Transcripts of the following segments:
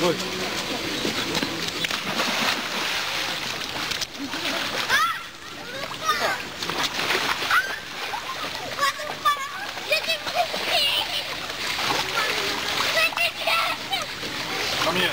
Ко мне.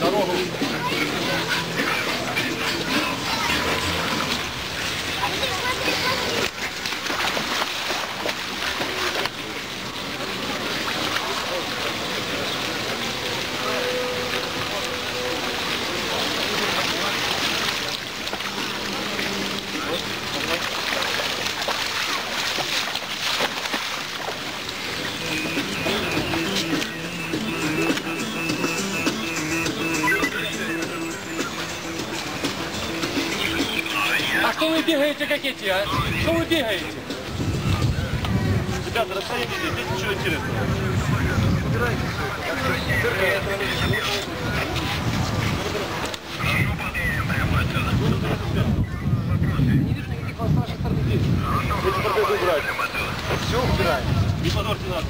Дорогу. Что вы бегаете, как эти, а? Что вы бегаете? Ребята, расходитесь, здесь ничего интересного. Не вижу никаких вас с нашей стороны действий. Эти протезы убрать. Все убираем. Не подорвите нас.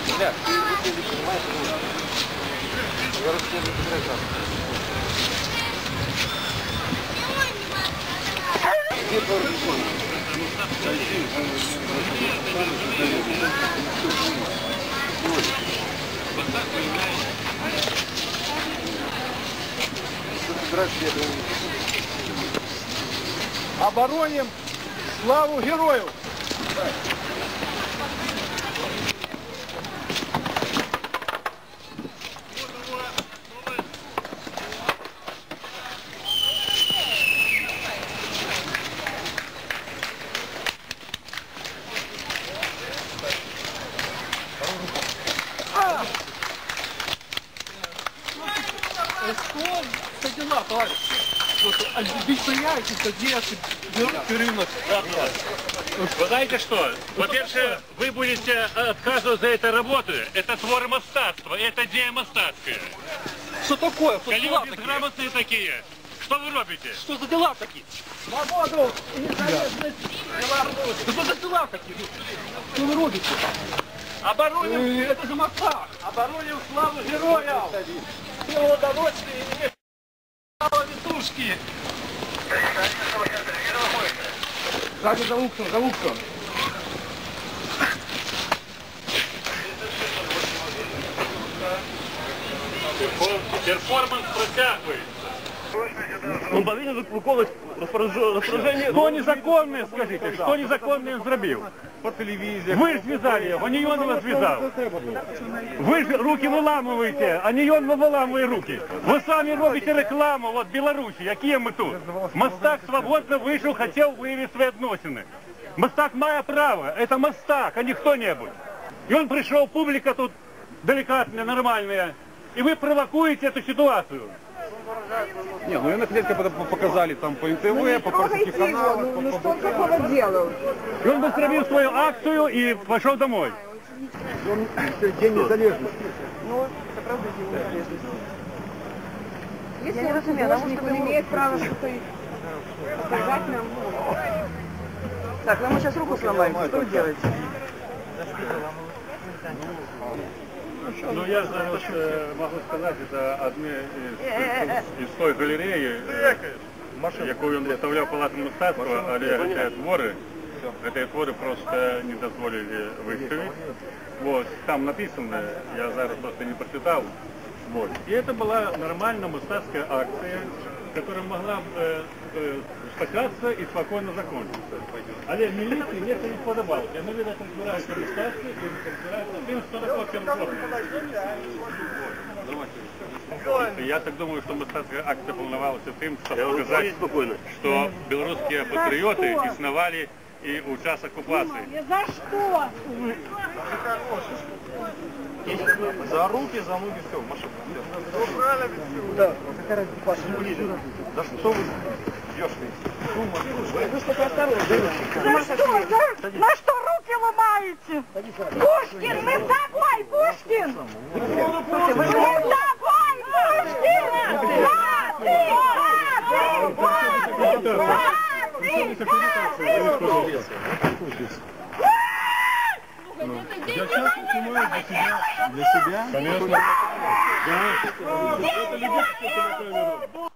Ребят, ты понимаешь, я расскажу, где твой телефон? Обороним славу героев! Что за дела, товарищ? Объясняйте, где рынок. Вы знаете что? Во-первых, вы будете отказываться за этой работы. Это твор мастатства, это идея мастатская. Что такое? Что Коли дела вы безграмотные такие, что вы робите? Что за дела такие? Свободу и независимость Беларуси! Что за дела такие? Что вы робите? Обороним, Это же Москва! обороним славу героев! Всего удовольствия и не слава Витушки! Сзади за луксом, за луксом. Перформанс протягивается. Он повинен виконувати розпорядження. Что незаконное, скажите, что незаконное он зробив? По телевизии. Вы же связали его, а не он его связал. Вы же руки выламываете, а не он выламывает руки. Вы сами робите рекламу, вот Беларуси, какие мы тут. Мастак свободно вышел, хотел выявить свои относины. Мастак має право, это Мастак, а не кто-нибудь. И он пришел, публика тут деликатная, нормальная, и вы провокуете эту ситуацию. Не, ну на клетке показали там по НТВ, по парсийским каналам. Ну что такого делал? И он быстро свою акцию и пошел домой. День незалежности. Ну, это правда день незалежности. Если художник, он имеет право что-то показать нам. Так, ну мы сейчас руку сломаем. Что вы делаете? Ну, я зараз могу сказать, это одни из той галереї, яку він виставляв палату мистецтва, але ці твори просто не дозволили виставити. Вот, там написано, я зараз просто не прочитал. Вот. И это была нормальная мистецкая акция, которая могла стакаться и спокойно закончиться. Але милиции мне это не подобалось. Она, видать, разбирается в мистецтве и разбирается в том, что такое перформанс. Я так думаю, что мастацкая акция волновалася тем, чтобы показать, что белорусские патриоты основали и у час оккупации. За что? За руки, за ноги, все, машина. Да. Да что вы бьешь? На что руки ломаете? Пушкин, мы с тобой, Пушкин! Мы с тобой, Пушкин! Я часто снимаю для себя. Конечно. Да. Это любительская камера.